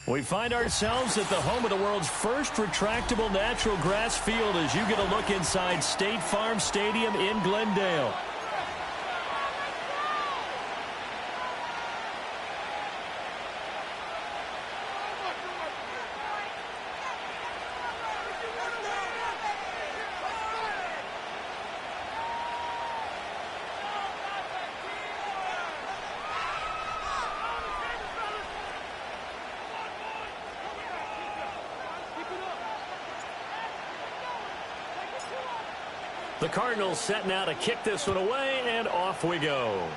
We find ourselves at the home of the world's first retractable natural grass field as you get a look inside State Farm Stadium in Glendale. The Cardinals set now to kick this one away, and off we go.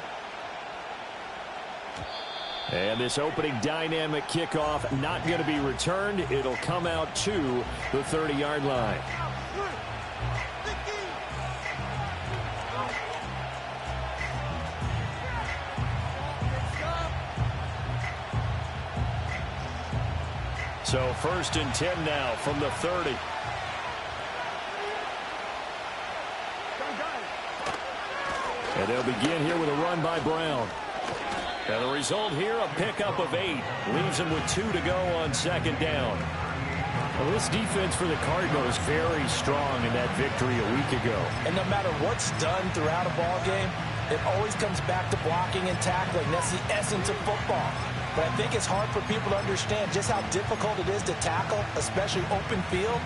And this opening dynamic kickoff not going to be returned. It'll come out to the 30-yard line. So 1st and 10 now from the 30. And they'll begin here with a run by Brown. And the result here, a pickup of 8. Leaves him with 2 to go on 2nd down. Well, this defense for the Cardinals very strong in that victory a week ago. And no matter what's done throughout a ball game, it always comes back to blocking and tackling. That's the essence of football. But I think it's hard for people to understand just how difficult it is to tackle, especially open field.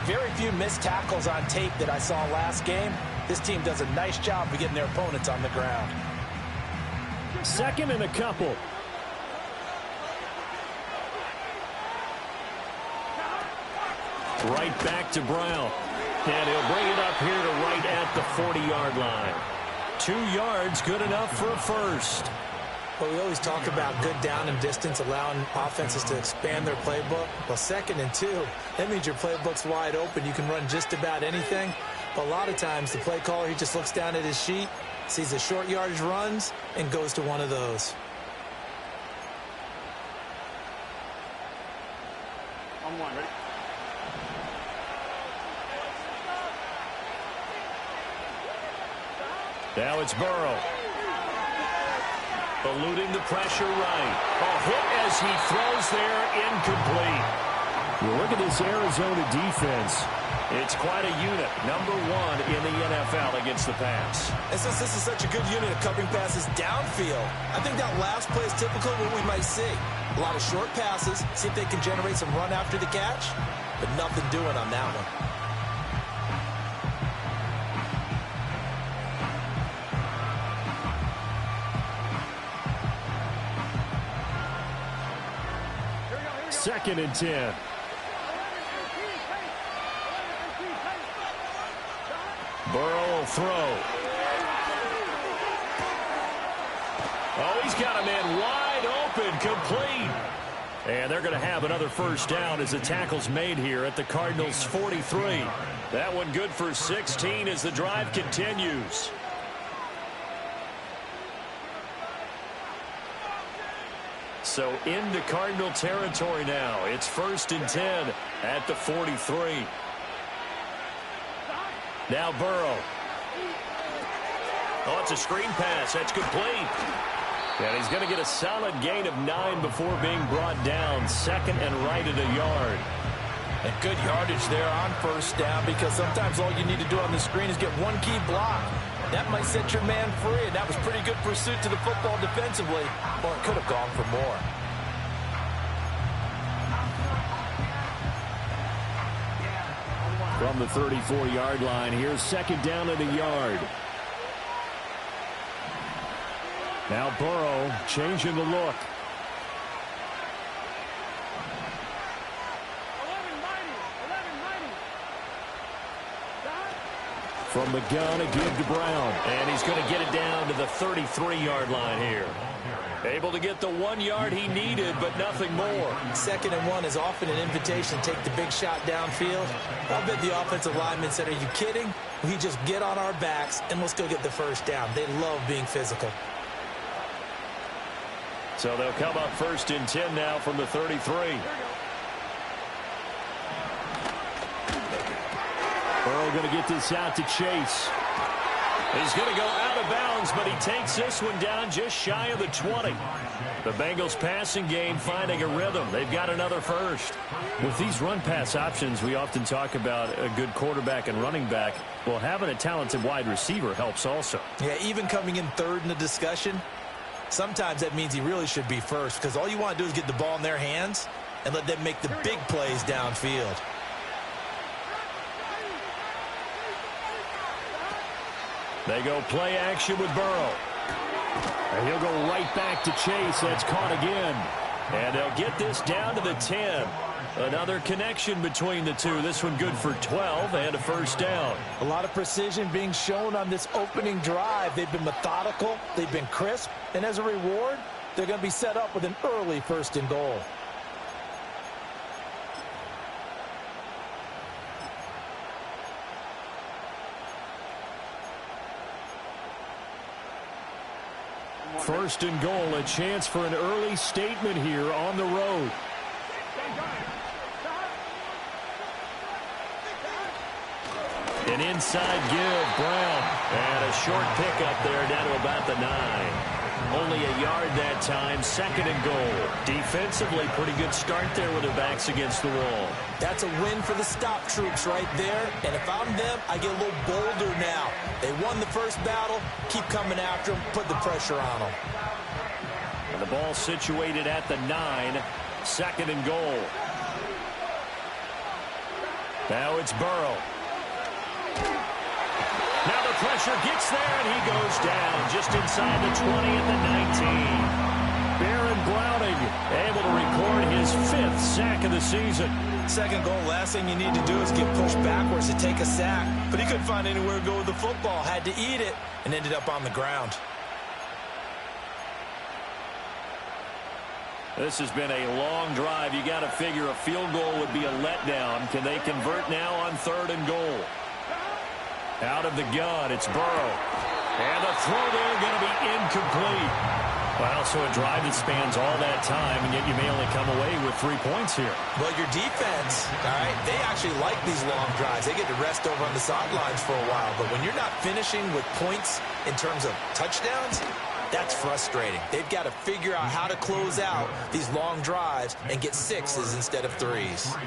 Very few missed tackles on tape that I saw last game. This team does a nice job of getting their opponents on the ground. 2nd and a couple. Right back to Brown. And he'll bring it up here to right at the 40-yard line. 2 yards, good enough for a first. Well, we always talk about good down and distance, allowing offenses to expand their playbook. Well, 2nd and 2, that means your playbook's wide open. You can run just about anything. But a lot of times, the play caller, he just looks down at his sheet, sees the short yardage runs, and goes to one of those. On 1, ready? Now it's Burrow. Eluding the pressure right. A hit as he throws there, incomplete. You look at this Arizona defense. It's quite a unit, number 1 in the NFL against the pass. And since this is such a good unit of covering passes downfield, I think that last play is typical of what we might see. A lot of short passes, see if they can generate some run after the catch, but nothing doing on that one. Second and 10. Burrow will throw. Oh, he's got a man wide open, complete. And they're going to have another first down as the tackle's made here at the Cardinals' 43. That one good for 16 as the drive continues. So into Cardinal territory now. It's 1st and 10 at the 43. Now Burrow. Oh, it's a screen pass. That's complete. And he's going to get a solid gain of 9 before being brought down. 2nd and right at a yard. And good yardage there on 1st down, because sometimes all you need to do on the screen is get one key block. That might set your man free, and that was pretty good pursuit to the football defensively, or it could have gone for more. From the 34-yard line, here's 2nd down at a yard. Now Burrow changing the look. From the gun, a give to Brown. And he's going to get it down to the 33-yard line here. Able to get the 1 yard he needed, but nothing more. 2nd and 1 is often an invitation to take the big shot downfield. I bet the offensive lineman said, are you kidding? We just get on our backs and let's go get the first down. They love being physical. So they'll come up 1st and 10 now from the 33. Burrow going to get this out to Chase. He's going to go out of bounds, but he takes this one down just shy of the 20. The Bengals passing game finding a rhythm. They've got another first. With these run-pass options, we often talk about a good quarterback and running back. Well, having a talented wide receiver helps also. Yeah, even coming in third in the discussion, sometimes that means he really should be first, because all you want to do is get the ball in their hands and let them make the big plays downfield. They go play action with Burrow. And he'll go right back to Chase. That's caught again. And they'll get this down to the 10. Another connection between the two. This one good for 12 and a first down. A lot of precision being shown on this opening drive. They've been methodical. They've been crisp. And as a reward, they're going to be set up with an early first and goal. First and goal, a chance for an early statement here on the road. An inside give, Brown. And a short pickup there down to about the 9. Only a yard that time, second and goal. Defensively, pretty good start there with their backs against the wall. That's a win for the stop troops right there. And if I'm them, I get a little bolder now. They won the first battle. Keep coming after them. Put the pressure on them. And the ball situated at the 9. Second and goal. Now it's Burrow. Now the pressure gets there, and he goes down just inside the 20 at the 19. Baron Browning able to record his 5th sack of the season. Second goal, last thing you need to do is get pushed backwards to take a sack. But he couldn't find anywhere to go with the football. Had to eat it and ended up on the ground. This has been a long drive. You got to figure a field goal would be a letdown. Can they convert now on third and goal? Out of the gun, it's Burrow. And the throw there going to be incomplete. Well, so a drive that spans all that time, and yet you may only come away with 3 points here. Well, your defense, all right, they actually like these long drives. They get to rest over on the sidelines for a while. But when you're not finishing with points in terms of touchdowns, that's frustrating. They've got to figure out how to close out these long drives and get 6s instead of 3s.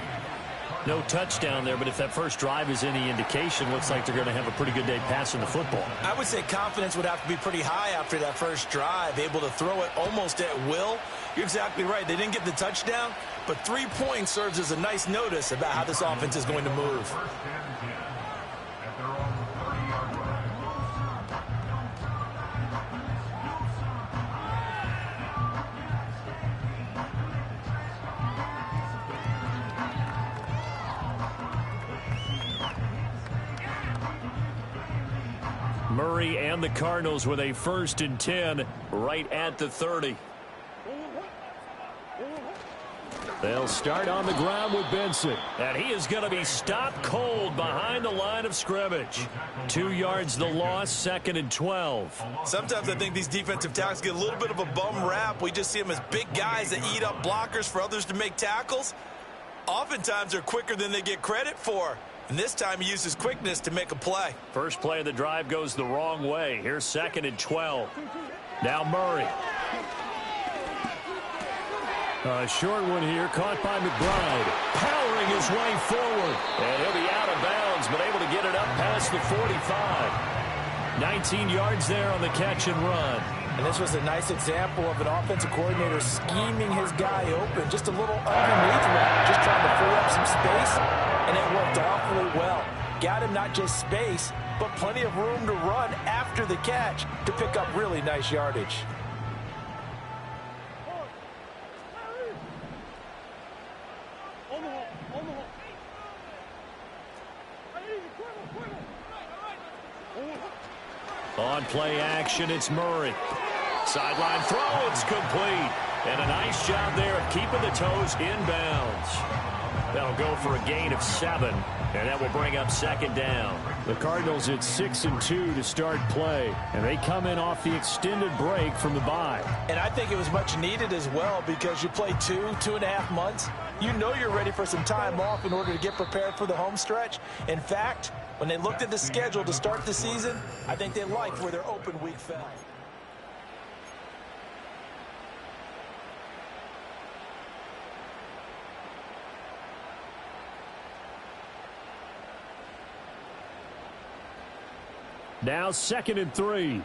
No touchdown there, but if that first drive is any indication, looks like they're going to have a pretty good day passing the football. I would say confidence would have to be pretty high after that first drive, able to throw it almost at will. You're exactly right. They didn't get the touchdown, but 3 points serves as a nice notice about how this offense is going to move. Murray and the Cardinals with a 1st and 10 right at the 30. They'll start on the ground with Benson. And he is going to be stopped cold behind the line of scrimmage. 2 yards the loss, 2nd and 12. Sometimes I think these defensive tackles get a little bit of a bum rap. We just see them as big guys that eat up blockers for others to make tackles. Oftentimes they're quicker than they get credit for. And this time he uses quickness to make a play. First play of the drive goes the wrong way. Here's 2nd and 12. Now Murray. A short one here, caught by McBride. Powering his way forward. And he'll be out of bounds, but able to get it up past the 45. 19 yards there on the catch and run. And this was a nice example of an offensive coordinator scheming his guy open. Just a little underneath route, just trying to free up some space. And it worked awfully well. Got him not just space, but plenty of room to run after the catch to pick up really nice yardage. On play action, it's Murray. Sideline throw, it's complete. And a nice job there of keeping the toes inbounds. That'll go for a gain of 7, and that will bring up 2nd down. The Cardinals at 6 and 2 to start play, and they come in off the extended break from the bye. And I think it was much needed as well, because you play 2.5 months. You know you're ready for some time off in order to get prepared for the home stretch. In fact, When they looked at the schedule to start the season, I think they liked where their open week fell. Now 2nd and 3.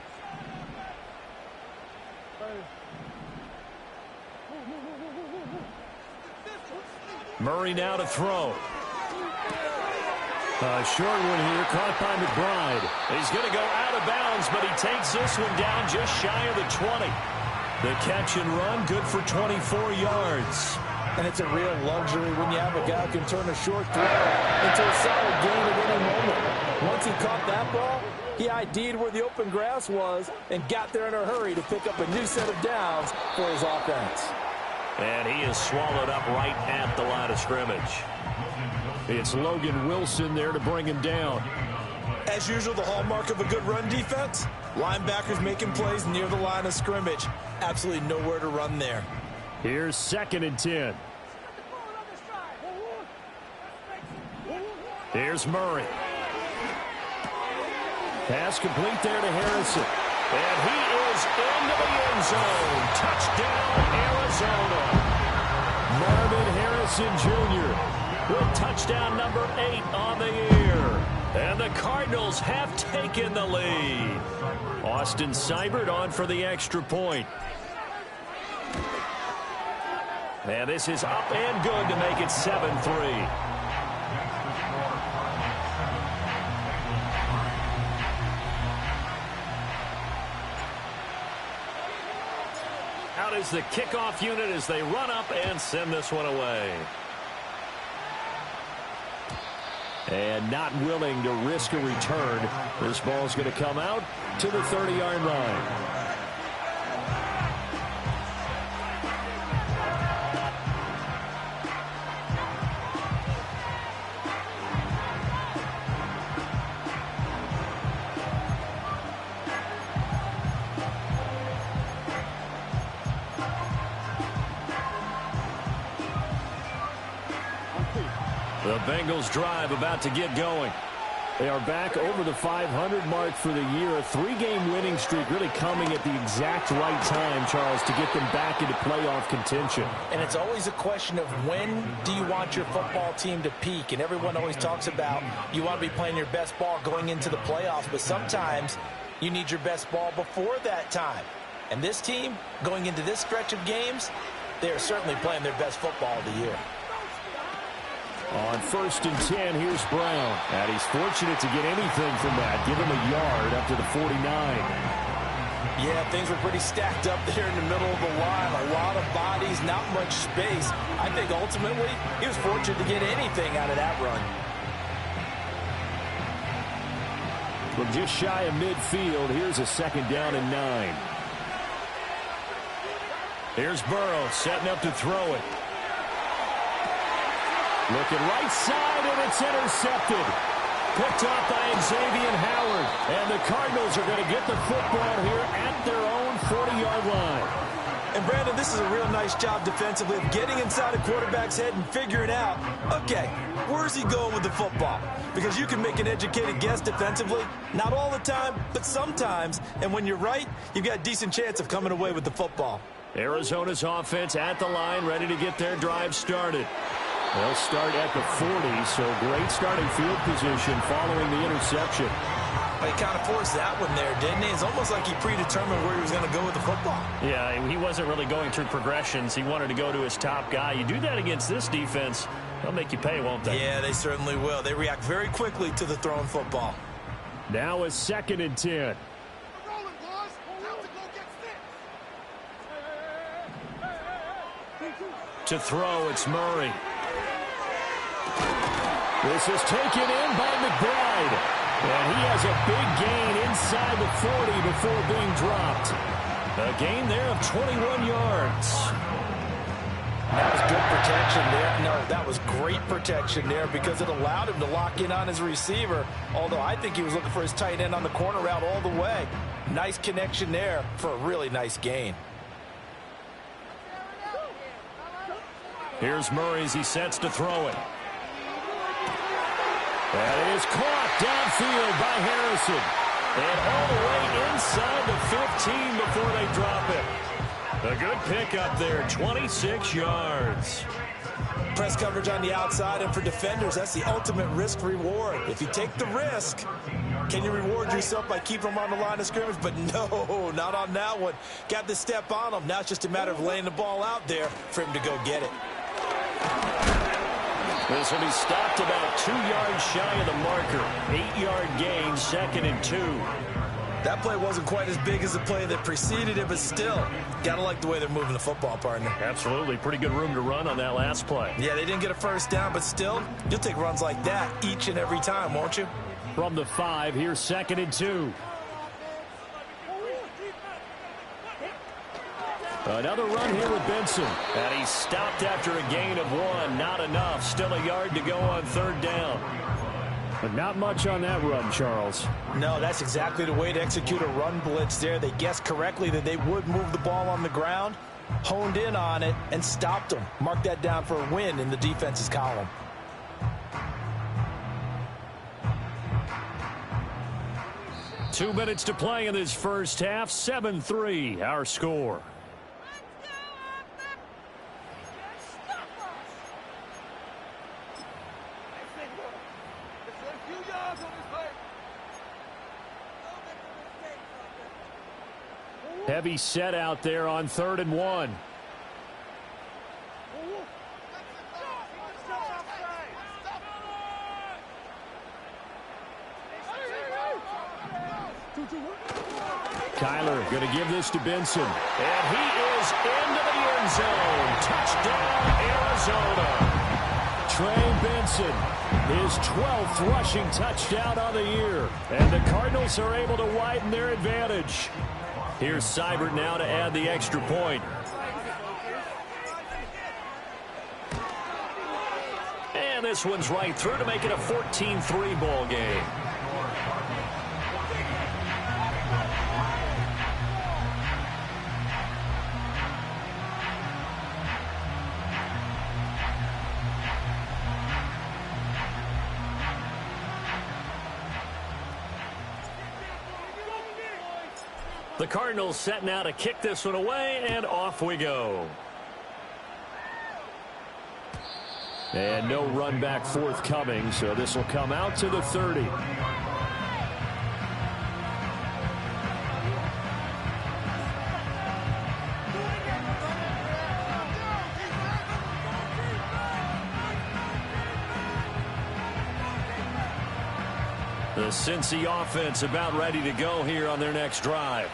Murray now to throw. A short one here, caught by McBride. He's going to go out of bounds, but he takes this one down just shy of the 20. The catch and run, good for 24 yards. And it's a real luxury when you have a guy who can turn a short throw into a solid gain at any moment. Once he caught that ball, he ID'd where the open grass was and got there in a hurry to pick up a new set of downs for his offense. And he is swallowed up right at the line of scrimmage. It's Logan Wilson there to bring him down. As usual, the hallmark of a good run defense, linebackers making plays near the line of scrimmage. Absolutely nowhere to run there. Here's 2nd and 10. Here's Murray. Pass complete there to Harrison. And he is into the end zone. Touchdown, Arizona. Marvin Harrison Jr. with touchdown number 8 on the year. And the Cardinals have taken the lead. Austin Seibert on for the extra point. And this is up and good to make it 7-3. Out is the kickoff unit as they run up and send this one away. And not willing to risk a return. This ball is going to come out to the 30-yard line. The Bengals drive about to get going. They are back over the 500 mark for the year. A 3-game winning streak really coming at the exact right time, Charles, to get them back into playoff contention. And it's always a question of when do you want your football team to peak? And everyone always talks about you want to be playing your best ball going into the playoffs, but sometimes you need your best ball before that time. And this team, going into this stretch of games, they are certainly playing their best football of the year. On 1st and 10, here's Brown. And he's fortunate to get anything from that. Give him a yard up to the 49. Yeah, things were pretty stacked up there in the middle of the line. A lot of bodies, not much space. I think ultimately he was fortunate to get anything out of that run. From just shy of midfield, here's a 2nd down and 9. Here's Burrow setting up to throw it. Looking right side, and it's intercepted. Picked off by Xavier Howard. And the Cardinals are going to get the football here at their own 40-yard line. And, Brandon, this is a real nice job defensively of getting inside a quarterback's head and figuring out, okay, where's he going with the football? Because you can make an educated guess defensively. Not all the time, but sometimes. And when you're right, you've got a decent chance of coming away with the football. Arizona's offense at the line, ready to get their drive started. They'll start at the 40, so great starting field position following the interception. Well, he kind of forced that one there, didn't he? It's almost like he predetermined where he was going to go with the football. Yeah, he wasn't really going through progressions. He wanted to go to his top guy. You do that against this defense, they'll make you pay, won't they? Yeah, they certainly will. They react very quickly to the thrown football. Now a 2nd and 10. To throw, it's Murray. This is taken in by McBride. And he has a big gain inside the 40 before being dropped. A gain there of 21 yards. That was good protection there. No, that was great protection there because it allowed him to lock in on his receiver. Although I think he was looking for his tight end on the corner route all the way. Nice connection there for a really nice gain. Here's Murray as he sets to throw it. That is caught downfield by Harrison. And all the way inside the 15 before they drop it. A good pickup there, 26 yards. Press coverage on the outside, and for defenders, that's the ultimate risk-reward. If you take the risk, can you reward yourself by keeping them on the line of scrimmage? But no, not on that one. Got the step on him. Now it's just a matter of laying the ball out there for him to go get it. This will be stopped about 2 yards shy of the marker. 8-yard gain, 2nd and 2. That play wasn't quite as big as the play that preceded it, but still, gotta like the way they're moving the football, partner. Absolutely. Pretty good room to run on that last play. Yeah, they didn't get a first down, but still, you'll take runs like that each and every time, won't you? From the 5, here's 2nd and 2. Another run here with Benson. And he stopped after a gain of 1. Not enough. Still a yard to go on 3rd down. But not much on that run, Charles. No, that's exactly the way to execute a run blitz there. They guessed correctly that they would move the ball on the ground, honed in on it, and stopped them. Mark that down for a win in the defense's column. Two minutes to play in this first half. 7-3, our score. Heavy set out there on 3rd and 1. Kyler going to give this to Benson. And he is into the end zone. Touchdown, Arizona. Trey Benson, his 12th rushing touchdown on the year. And the Cardinals are able to widen their advantage. Here's Seibert now to add the extra point. And this one's right through to make it a 14-3 ball game. The Cardinals set now to kick this one away, and off we go. And no run back forthcoming, so this will come out to the 30. The Cincy offense about ready to go here on their next drive.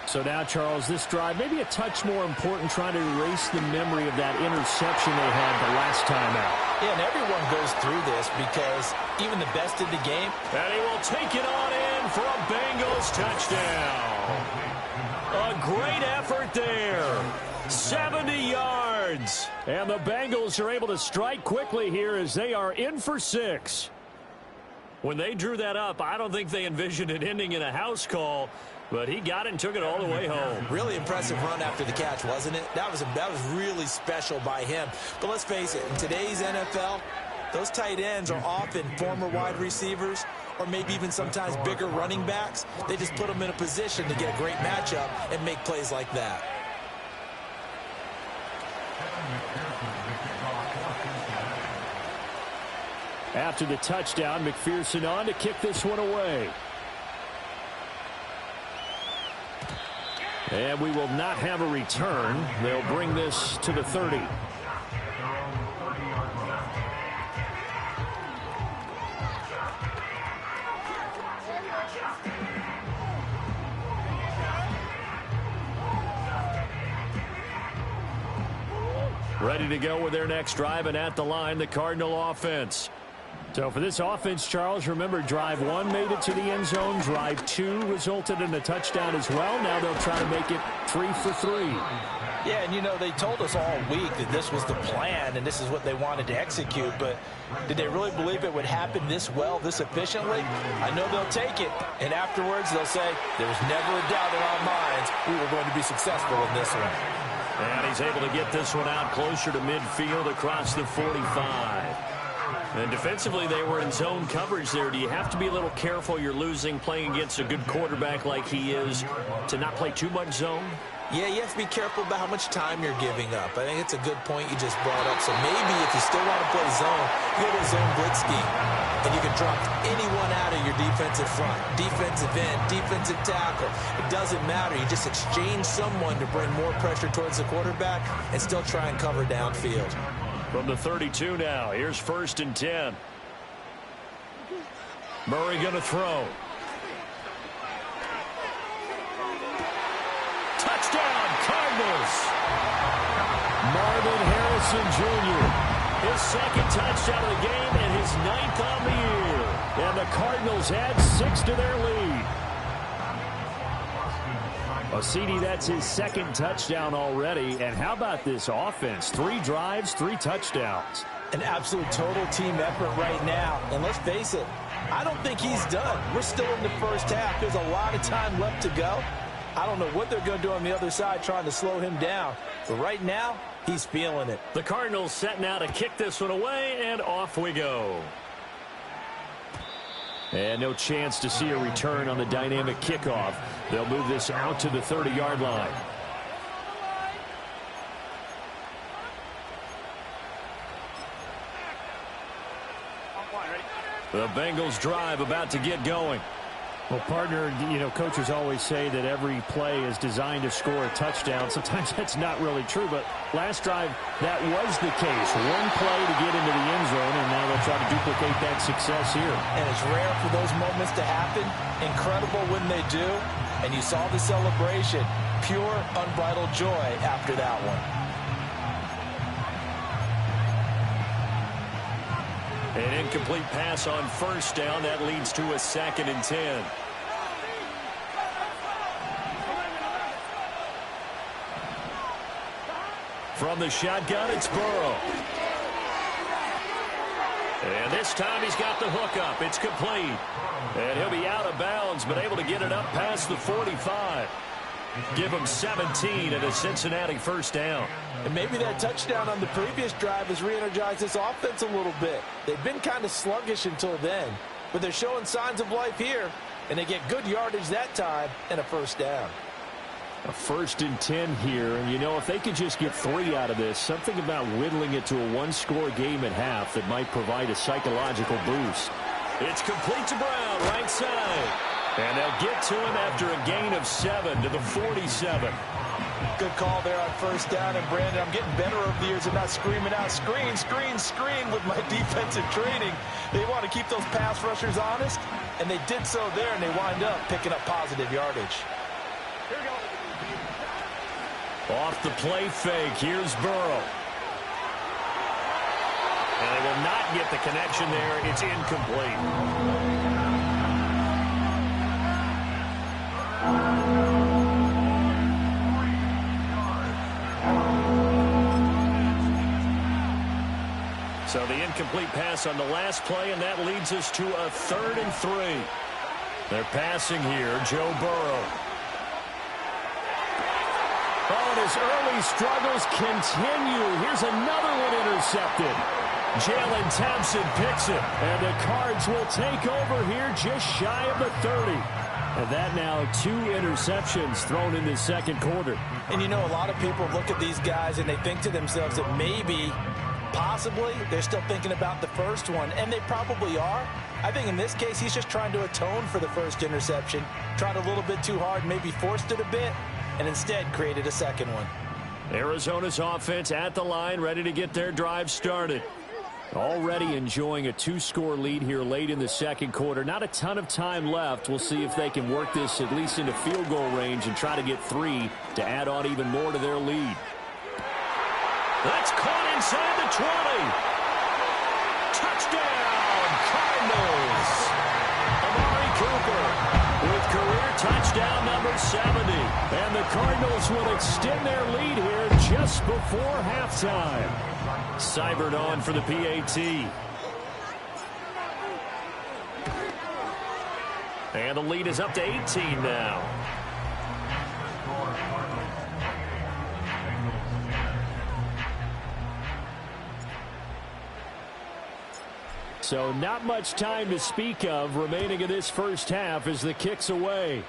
So now, Charles, this drive maybe a touch more important, trying to erase the memory of that interception they had the last time out. Yeah, and everyone goes through this because even the best in the game. And he will take it on in for a Bengals touchdown. A great effort there. 70 yards. And the Bengals are able to strike quickly here as they are in for 6. When they drew that up, I don't think they envisioned it ending in a house call, but he got it and took it all the way home. Really impressive run after the catch, wasn't it? That was really special by him. But let's face it, in today's NFL, those tight ends are often former wide receivers or maybe even sometimes bigger running backs. They just put them in a position to get a great matchup and make plays like that. After the touchdown, McPherson on to kick this one away. And we will not have a return. They'll bring this to the 30. Ready to go with their next drive, and at the line, the Cardinal offense. So for this offense, Charles, remember drive 1 made it to the end zone. Drive 2 resulted in a touchdown as well. Now they'll try to make it 3 for 3. Yeah, and you know, they told us all week that this was the plan and this is what they wanted to execute, but did they really believe it would happen this well, this efficiently? I know they'll take it, and afterwards they'll say, there was never a doubt in our minds we were going to be successful in this one. And he's able to get this one out closer to midfield across the 45. And defensively, they were in zone coverage there. Do you have to be a little careful you're losing playing against a good quarterback like he is to not play too much zone? Yeah, you have to be careful about how much time you're giving up. I think it's a good point you just brought up. So maybe if you still want to play zone, you go to a zone blitz scheme. And you can drop anyone out of your defensive front. Defensive end, defensive tackle. It doesn't matter. You just exchange someone to bring more pressure towards the quarterback and still try and cover downfield. From the 32 now, here's 1st and 10. Murray going to throw. Touchdown, Cardinals. Marvin Harrison Jr., his 2nd touchdown of the game and his 9th on the year. And the Cardinals add 6 to their lead. Well, CD, that's his 2nd touchdown already. And how about this offense? 3 drives, 3 touchdowns. An absolute total team effort right now. And let's face it, I don't think he's done. We're still in the first half. There's a lot of time left to go. I don't know what they're going to do on the other side trying to slow him down. But right now, he's feeling it. The Cardinals setting out to kick this one away, and off we go. And no chance to see a return on the dynamic kickoff. They'll move this out to the 30-yard line. The Bengals drive about to get going. Well, partner, you know, coaches always say that every play is designed to score a touchdown. Sometimes that's not really true, but last drive, that was the case. One play to get into the end zone, and now they'll try to duplicate that success here. And it's rare for those moments to happen. Incredible when they do. And you saw the celebration. Pure, unbridled joy after that one. An incomplete pass on 1st down. That leads to a 2nd and 10. From the shotgun, it's Burrow. And this time he's got the hook up. It's complete. And he'll be out of bounds, but able to get it up past the 45. Give him 17 and a Cincinnati 1st down. And maybe that touchdown on the previous drive has re-energized this offense a little bit. They've been kind of sluggish until then, but they're showing signs of life here, and they get good yardage that time and a 1st down. A 1st and 10 here, and you know, if they could just get 3 out of this, something about whittling it to a 1-score game at half that might provide a psychological boost. It's complete to Brown, right side. And they'll get to him after a gain of 7 to the 47. Good call there on 1st down. And, Brandon, I'm getting better over the years and not screaming out, screen, screen, screen with my defensive training. They want to keep those pass rushers honest, and they did so there, and they wind up picking up positive yardage. Here we go. Off the play fake, here's Burrow. And they will not get the connection there. It's incomplete. So the incomplete pass on the last play, and that leads us to a 3rd and 3. They're passing here, Joe Burrow. Oh, and his early struggles continue. Here's another one intercepted. Jalen Thompson picks it, and the Cards will take over here just shy of the 30. And that now 2 interceptions thrown in the 2nd quarter. And you know, a lot of people look at these guys and they think to themselves that maybe, possibly, they're still thinking about the first one, and they probably are. I think in this case, he's just trying to atone for the 1st interception, tried a little bit too hard, maybe forced it a bit, and instead created a 2nd one. Arizona's offense at the line, ready to get their drive started. Already enjoying a 2-score lead here late in the 2nd quarter. Not a ton of time left. We'll see if they can work this at least into field goal range and try to get 3 to add on even more to their lead. That's caught inside the 20. Touchdown, Cardinals. Amari Cooper with career touchdown number 70. And the Cardinals will extend their lead here just before halftime. Seibert on for the PAT. And the lead is up to 18 now. So not much time to speak of remaining in this first half as the kick's away.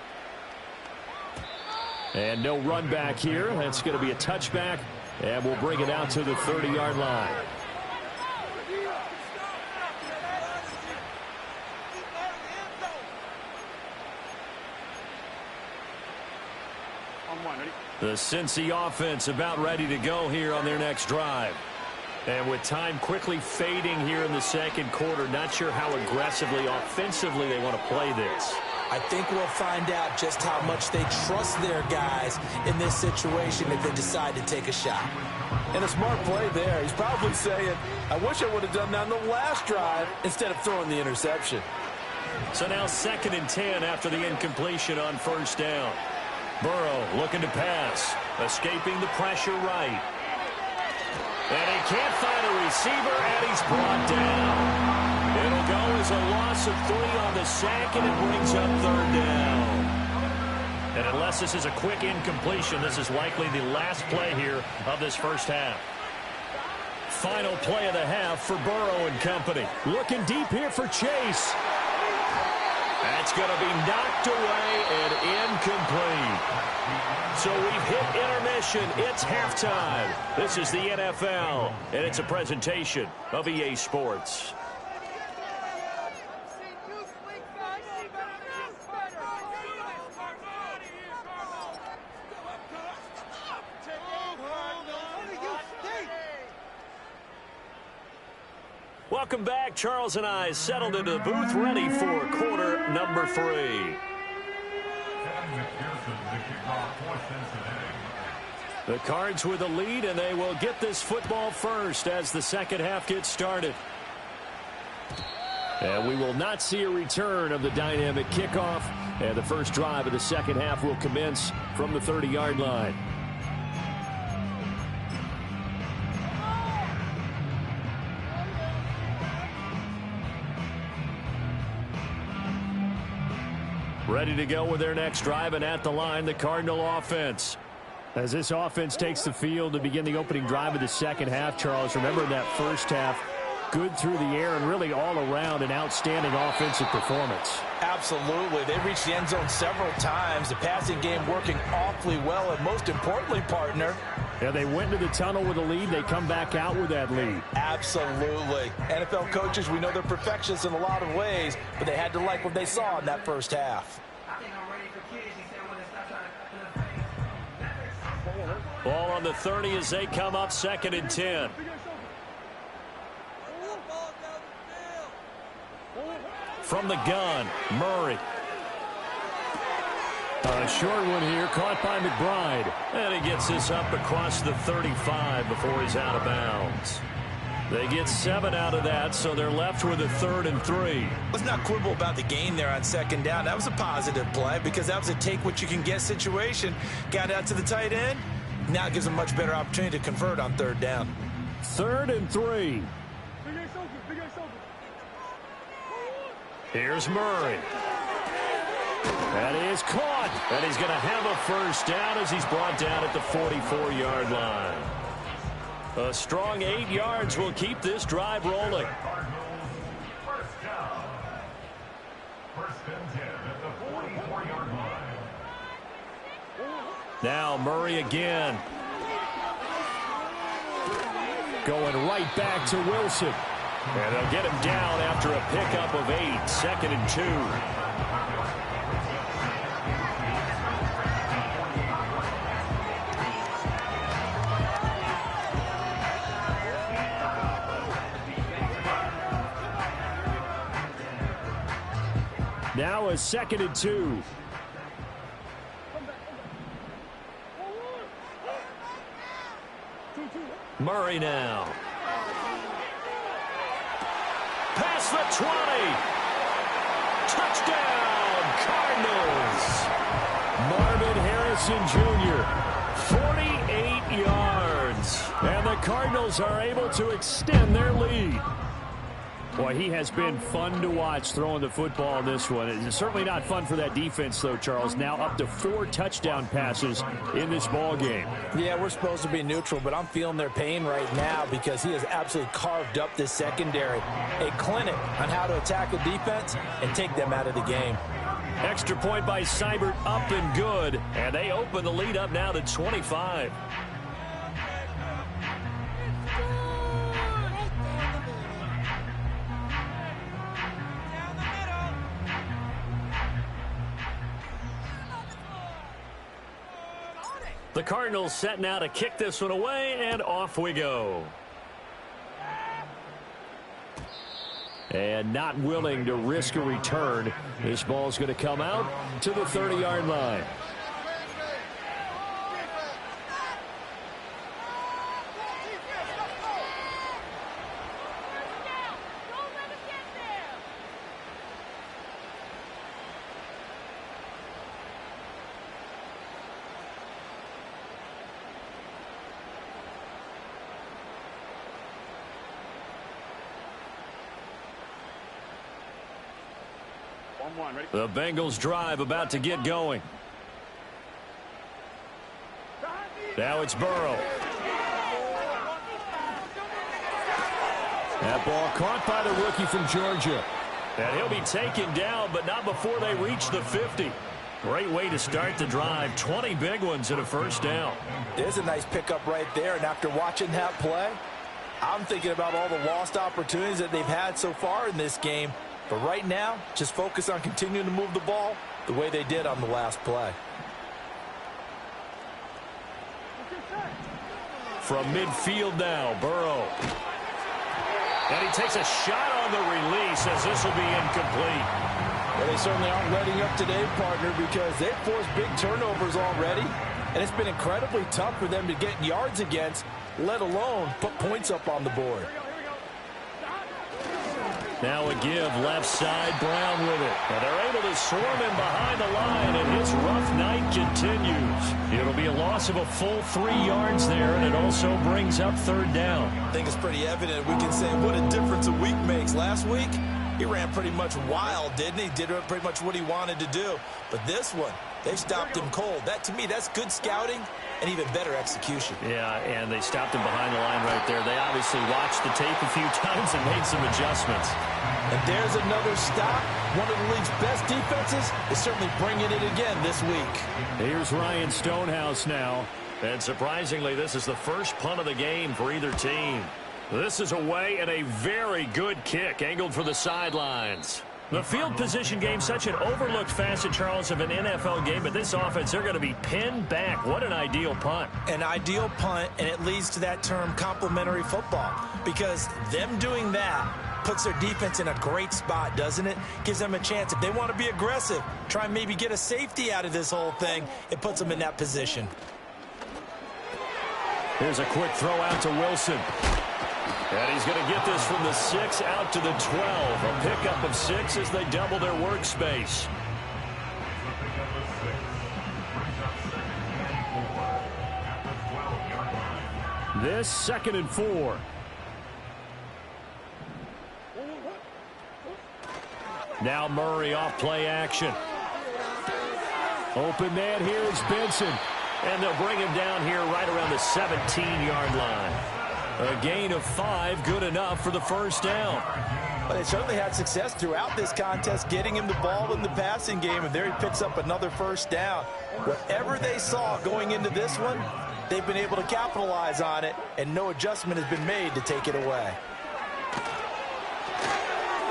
And no run back here. That's going to be a touchback, and we'll bring it out to the 30-yard line. The Cincy offense about ready to go here on their next drive. And with time quickly fading here in the second quarter, not sure how aggressively, offensively they want to play this. I think we'll find out just how much they trust their guys in this situation if they decide to take a shot. And a smart play there. He's probably saying, I wish I would have done that on the last drive instead of throwing the interception. So now 2nd and 10 after the incompletion on first down. Burrow looking to pass, escaping the pressure right. And he can't find a receiver, and he's brought down. It'll go as a loss of 3 on the sack, and it brings up 3rd down. And unless this is a quick incompletion, this is likely the last play here of this first half. Final play of the half for Burrow and company. Looking deep here for Chase. That's going to be knocked away and incomplete. So we've hit intermission. It's halftime. This is the NFL, and it's a presentation of EA Sports. Welcome back. Charles and I settled into the booth, ready for quarter number 3. The Cards with the lead, and they will get this football first as the second half gets started. And we will not see a return of the dynamic kickoff, and the first drive of the second half will commence from the 30-yard line. Ready to go with their next drive, and at the line, the Cardinal offense. As this offense takes the field to begin the opening drive of the second half, Charles, remember in that first half, good through the air and really all around an outstanding offensive performance. Absolutely. They reached the end zone several times. The passing game working awfully well, and most importantly, partner, yeah, they went to the tunnel with a lead. They come back out with that lead. Absolutely. NFL coaches, we know they're perfectionists in a lot of ways, but they had to like what they saw in that first half. Ball on the 30 as they come up 2nd and 10. From the gun, Murray. A short one here, caught by McBride. And he gets this up across the 35 before he's out of bounds. They get 7 out of that, so they're left with a 3rd and 3. Let's not quibble about the gain there on 2nd down. That was a positive play because that was a take-what-you-can-get situation. Got out to the tight end. Now it gives them a much better opportunity to convert on 3rd down. 3rd and 3. Here's Murray. That is caught. And he's going to have a first down as he's brought down at the 44-yard line. A strong 8 yards will keep this drive rolling. Now Murray again. Going right back to Wilson. And they'll get him down after a pickup of 8. 2nd and 2. Now a 2nd and 2. Murray now. Past the 20. Touchdown, Cardinals. Marvin Harrison Jr., 48 yards. And the Cardinals are able to extend their lead. Boy, he has been fun to watch throwing the football in this one. It's certainly not fun for that defense, though, Charles. Now up to 4 touchdown passes in this ball game. Yeah, we're supposed to be neutral, but I'm feeling their pain right now because he has absolutely carved up this secondary. A clinic on how to attack a defense and take them out of the game. Extra point by Seibert, up and good. And they open the lead up now to 25. The Cardinals set now to kick this one away, and off we go. And not willing to risk a return. This ball's going to come out to the 30-yard line. The Bengals drive about to get going. Now it's Burrow. That ball caught by the rookie from Georgia. And he'll be taken down, but not before they reach the 50. Great way to start the drive. 20 big ones and a first down. There's a nice pickup right there, and after watching that play, I'm thinking about all the lost opportunities that they've had so far in this game. But right now, just focus on continuing to move the ball the way they did on the last play. From midfield now, Burrow. And he takes a shot on the release as this will be incomplete. Well, they certainly aren't letting up today, partner, because they've forced big turnovers already. And it's been incredibly tough for them to get yards against, let alone put points up on the board. Now a give left side, Brown with it. And they're able to swarm him behind the line, and his rough night continues. It'll be a loss of a full 3 yards there, and it also brings up third down. I think it's pretty evident. We can say what a difference a week makes. Last week, he ran pretty much wild, didn't he? Did pretty much what he wanted to do. But this one, they stopped him cold. That, to me, that's good scouting and even better execution. Yeah, and they stopped him behind the line right there. They obviously watched the tape a few times and made some adjustments. And there's another stop. One of the league's best defenses is certainly bringing it again this week. Here's Ryan Stonehouse now. And surprisingly, this is the first punt of the game for either team. This is away and a very good kick angled for the sidelines. The field position game, such an overlooked facet, Charles, of an NFL game, but this offense, they're going to be pinned back. What an ideal punt. An ideal punt, and it leads to that term complementary football, because them doing that puts their defense in a great spot, doesn't it? Gives them a chance. If they want to be aggressive, try and maybe get a safety out of this whole thing, it puts them in that position. Here's a quick throw out to Wilson. And he's going to get this from the 6 out to the 12. A pickup of 6 as they double their workspace. This 2nd and 4. Now Murray off play action. Open man here is Benson. And they'll bring him down here right around the 17-yard line. A gain of 5, good enough for the first down. But they certainly had success throughout this contest, getting him the ball in the passing game, and there he picks up another first down. Whatever they saw going into this one, they've been able to capitalize on it, and no adjustment has been made to take it away.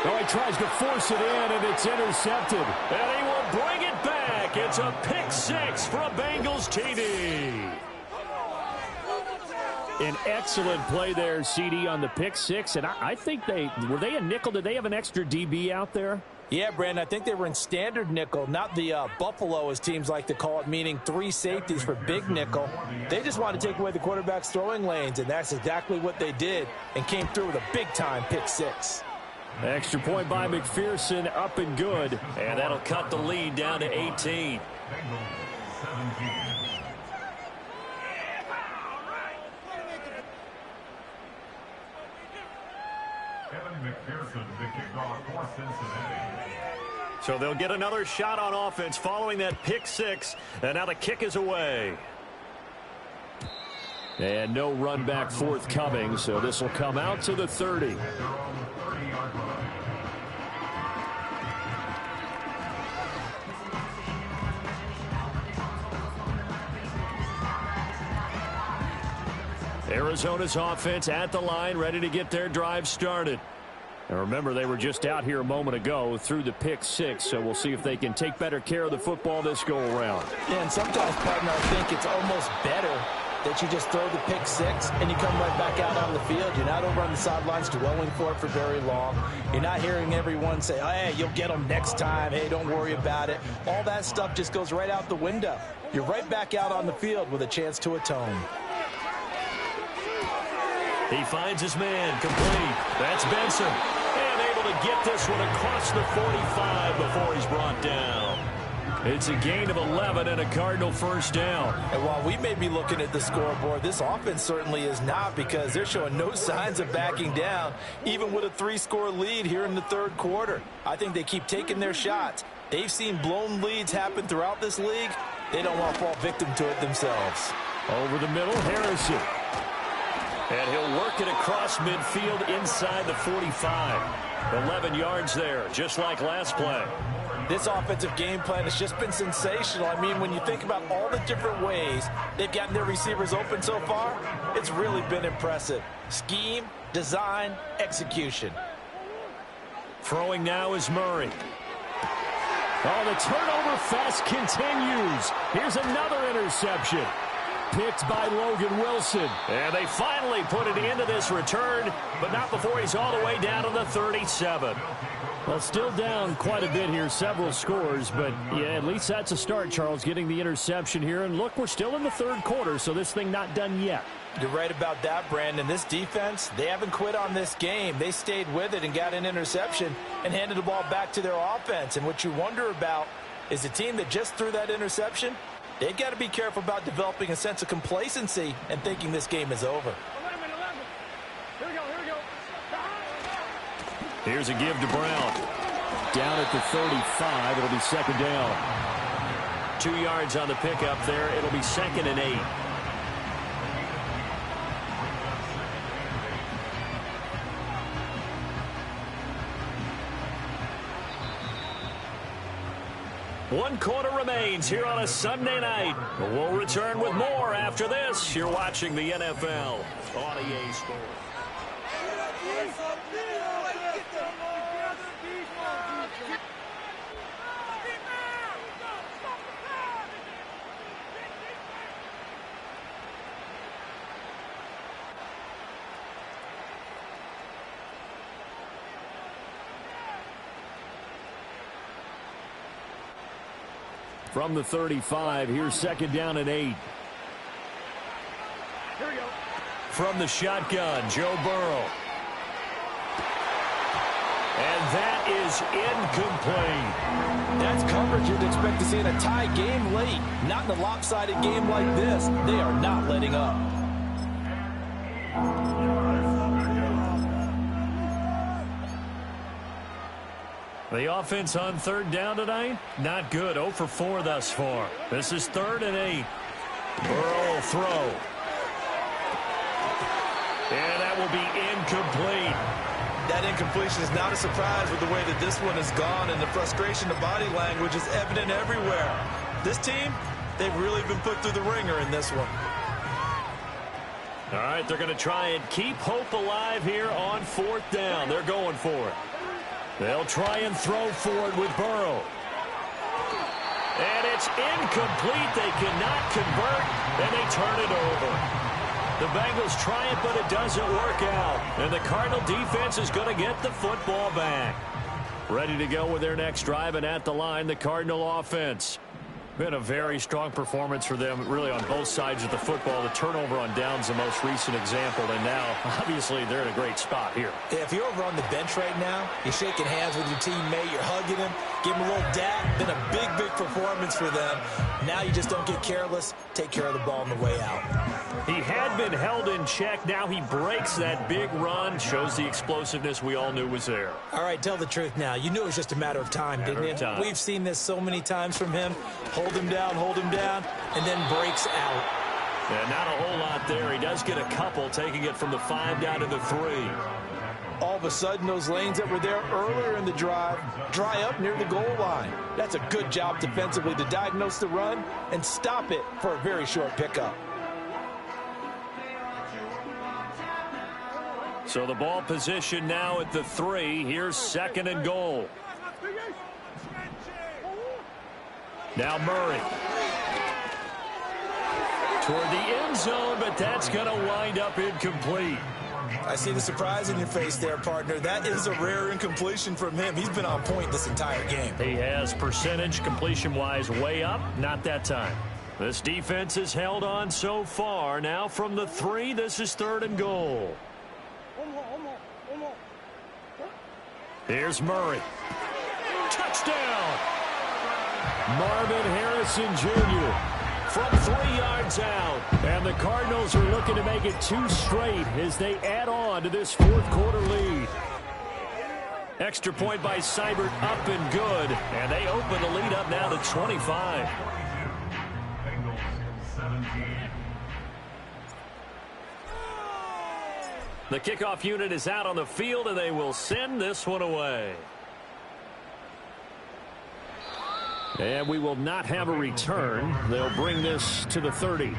Oh, he tries to force it in, and it's intercepted. And he will bring it back. It's a pick 6 for a Bengals TD. An excellent play there, CD, on the pick 6. And I think were they a nickel? Did they have an extra DB out there? Yeah, Brandon, I think they were in standard nickel, not the Buffalo, as teams like to call it, meaning 3 safeties for big nickel. They just wanted to take away the quarterback's throwing lanes, and that's exactly what they did, and came through with a big-time pick 6. Extra point by McPherson, up and good. And that'll cut the lead down to 18. So they'll get another shot on offense following that pick six, and now the kick is away. And no run back forthcoming, so this will come out to the 30. Arizona's offense at the line, ready to get their drive started. And remember, they were just out here a moment ago through the pick six, so we'll see if they can take better care of the football this go-around. Yeah, and sometimes, partner, I think it's almost better that you just throw the pick six and you come right back out on the field. You're not over on the sidelines dwelling for it for very long. You're not hearing everyone say, oh, hey, you'll get them next time. Hey, don't worry about it. All that stuff just goes right out the window. You're right back out on the field with a chance to atone. He finds his man, complete. That's Benson. And able to get this one across the 45 before he's brought down. It's a gain of 11 and a Cardinal first down. And while we may be looking at the scoreboard, this offense certainly is not, because they're showing no signs of backing down, even with a 3-score lead here in the third quarter. I think they keep taking their shots. They've seen blown leads happen throughout this league. They don't want to fall victim to it themselves. Over the middle, Harrison. And he'll work it across midfield inside the 45. 11 yards there, just like last play. This offensive game plan has just been sensational. I mean, when you think about all the different ways they've gotten their receivers open so far, it's really been impressive. Scheme, design, execution. Throwing now is Murray. Oh, the turnover fest continues. Here's another interception. Picked by Logan Wilson. And they finally put an end to this return, but not before he's all the way down to the 37. Well, still down quite a bit here, several scores, but yeah, at least that's a start, Charles, getting the interception here. And look, we're still in the third quarter, so this thing not done yet. You're right about that, Brandon. This defense, they haven't quit on this game. They stayed with it and got an interception and handed the ball back to their offense. And what you wonder about is the team that just threw that interception, they've got to be careful about developing a sense of complacency and thinking this game is over. Here's a give to Brown. Down at the 35, it'll be second down. 2 yards on the pickup there. It'll be 2nd and 8. One quarter remains here on a Sunday night. We'll return with more after this. You're watching the NFL on EA Sports. From the 35, here's second down and 8. Here we go. From the shotgun, Joe Burrow. And that is incomplete. That's coverage you'd expect to see in a tie game late. Not in a lopsided game like this. They are not letting up. The offense on third down tonight, not good. 0 for 4 thus far. This is 3rd and 8. Burrow will throw. And that will be incomplete. That incompletion is not a surprise with the way that this one has gone, and the frustration of body language is evident everywhere. This team, they've really been put through the ringer in this one. All right, they're going to try and keep hope alive here on 4th down. They're going for it. They'll try and throw for it with Burrow. And it's incomplete. They cannot convert, and they turn it over. The Bengals try it, but it doesn't work out. And the Cardinal defense is going to get the football back. Ready to go with their next drive, and at the line, the Cardinal offense. Been a very strong performance for them, really, on both sides of the football. The turnover on downs, the most recent example, and now, obviously, they're in a great spot here. If you're over on the bench right now, you're shaking hands with your teammate, you're hugging him, Give him a little dab. Been a big, big performance for them. Now you just don't get careless. Take care of the ball on the way out. He had been held in check. Now he breaks that big run. Shows the explosiveness we all knew was there. All right, tell the truth now. You knew it was just a matter of time, didn't you? We've seen this so many times from him. Hold him down, and then breaks out. Yeah, not a whole lot there. He does get a couple, taking it from the 5 down to the 3. All of a sudden, those lanes that were there earlier in the drive dry up near the goal line. That's a good job defensively to diagnose the run and stop it for a very short pickup. So the ball position now at the 3. Here's 2nd and goal. Now Murray. Toward the end zone, but that's going to wind up incomplete. I see the surprise in your face there, partner. That is a rare incompletion from him. He's been on point this entire game. He has percentage completion-wise way up. Not that time. This defense has held on so far. Now from the 3, this is 3rd and goal. Here's Murray. Touchdown! Marvin Harrison Jr. from 3 yards out. And the Cardinals are looking to make it 2 straight as they add on to this 4th quarter lead. Extra point by Seibert up and good. And they open the lead up now to 25. The kickoff unit is out on the field, and they will send this one away. And we will not have a return. They'll bring this to the 30.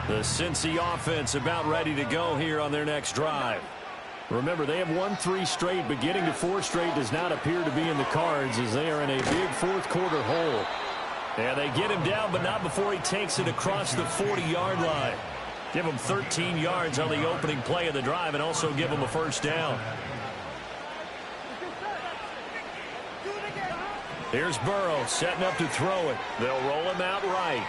The Cincy offense about ready to go here on their next drive. Remember, they have won 3 straight, but getting to 4 straight does not appear to be in the cards as they are in a big 4th quarter hole. And they get him down, but not before he takes it across the 40-yard line. Give him 13 yards on the opening play of the drive and also give him a 1st down. Here's Burrow setting up to throw it. They'll roll him out right.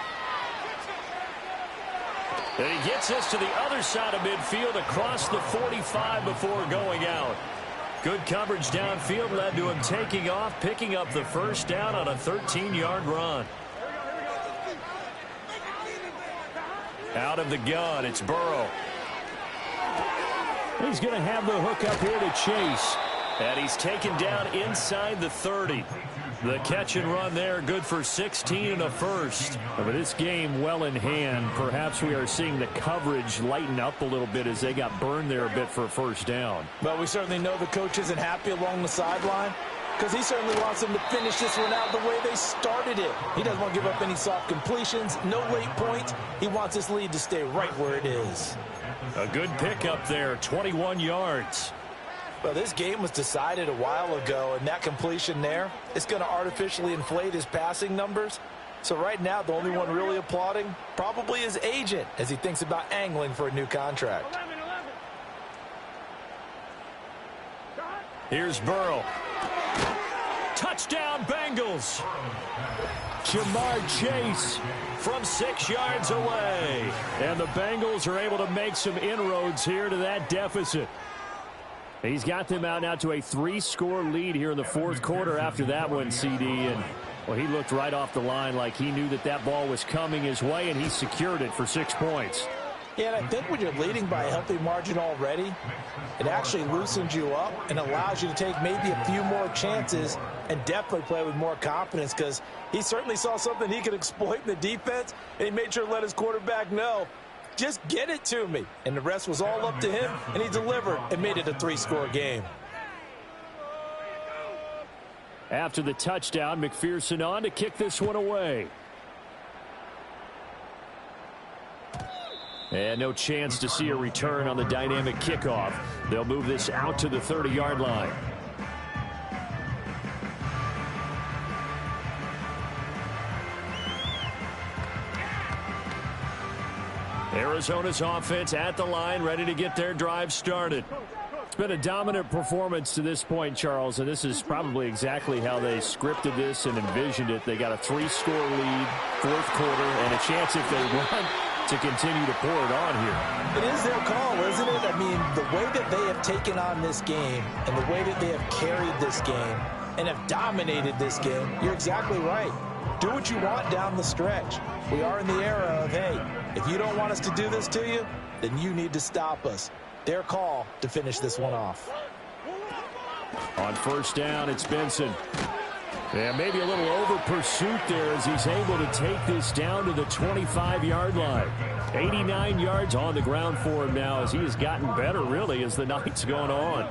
And he gets this to the other side of midfield across the 45 before going out. Good coverage downfield led to him taking off, picking up the 1st down on a 13-yard run. Out of the gun, it's Burrow. He's going to have the hook up here to Chase. And he's taken down inside the 30. The catch and run there, good for 16 and a 1st. But this game well in hand. Perhaps we are seeing the coverage lighten up a little bit as they got burned there a bit for a 1st down. Well, we certainly know the coach isn't happy along the sideline because he certainly wants them to finish this one out the way they started it. He doesn't want to give up any soft completions, no late points. He wants this lead to stay right where it is. A good pickup there, 21 yards. Well, this game was decided a while ago, and that completion there is going to artificially inflate his passing numbers. So right now, the only one really applauding probably his agent as he thinks about angling for a new contract. Here's Burrow. Touchdown, Bengals. Jamar Chase from 6 yards away. And the Bengals are able to make some inroads here to that deficit. He's got them out now to a 3-score lead here in the 4th quarter after that one, CD. And, well, he looked right off the line like he knew that that ball was coming his way, and he secured it for 6 points. Yeah, and I think when you're leading by a healthy margin already, it actually loosens you up and allows you to take maybe a few more chances and definitely play with more confidence because he certainly saw something he could exploit in the defense, and he made sure to let his quarterback know, just get it to me. And the rest was all up to him, and he delivered and made it a 3-score game. After the touchdown, McPherson on to kick this one away. And no chance to see a return on the dynamic kickoff. They'll move this out to the 30-yard line. Arizona's offense at the line, ready to get their drive started. It's been a dominant performance to this point, Charles, and this is probably exactly how they scripted this and envisioned it. They got a 3-score lead, 4th quarter, and a chance if they run to continue to pour it on here. It is their call, isn't it? I mean, the way that they have taken on this game and the way that they have carried this game and have dominated this game, you're exactly right. Do what you want down the stretch. We are in the era of, hey, if you don't want us to do this to you, then you need to stop us. Their call to finish this one off. On first down, it's Benson. Yeah, maybe a little over pursuit there as he's able to take this down to the 25-yard line. 89 yards on the ground for him now as he has gotten better, really, as the night's going on.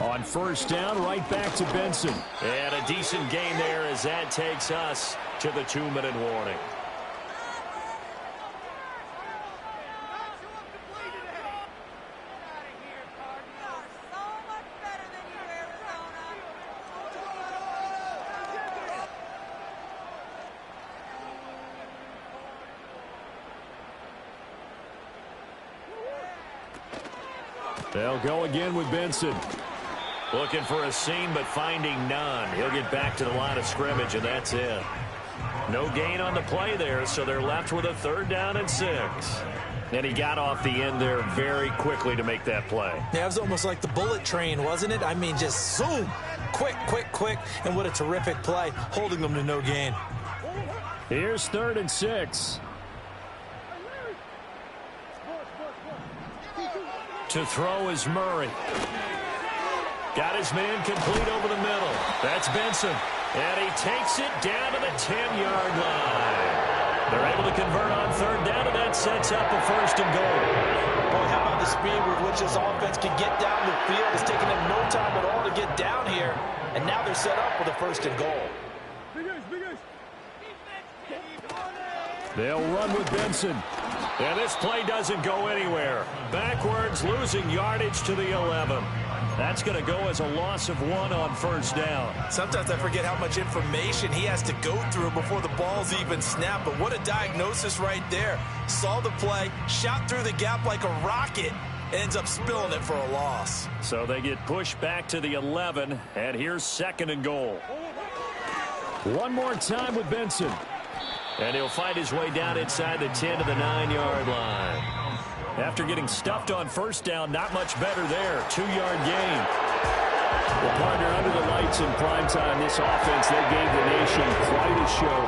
On first down, right back to Benson. And a decent gain there as that takes us to the 2-minute warning. They'll go again with Benson. Looking for a seam, but finding none. He'll get back to the line of scrimmage, and that's it. No gain on the play there, so they're left with a 3rd down and 6. And he got off the end there very quickly to make that play. Yeah, it was almost like the bullet train, wasn't it? I mean, just zoom. Quick, quick, quick. And what a terrific play, holding them to no gain. Here's 3rd and 6. To throw is Murray. Got his man complete over the middle. That's Benson. And he takes it down to the 10-yard line. They're able to convert on 3rd down, and that sets up a 1st and goal. Boy, how about the speed with which this offense can get down the field? It's taken them no time at all to get down here. And now they're set up with a 1st and goal. They'll run with Benson. And this play doesn't go anywhere. Backwards, losing yardage to the 11. That's going to go as a loss of 1 on 1st down. Sometimes I forget how much information he has to go through before the ball's even snapped. But what a diagnosis right there. Saw the play, shot through the gap like a rocket, ends up spilling it for a loss. So they get pushed back to the 11, and here's 2nd and goal. One more time with Benson. And he'll find his way down inside the 10 to the 9-yard line. After getting stuffed on 1st down, not much better there. 2-yard gain. Well, partner, under the lights in primetime, this offense, they gave the nation quite a show.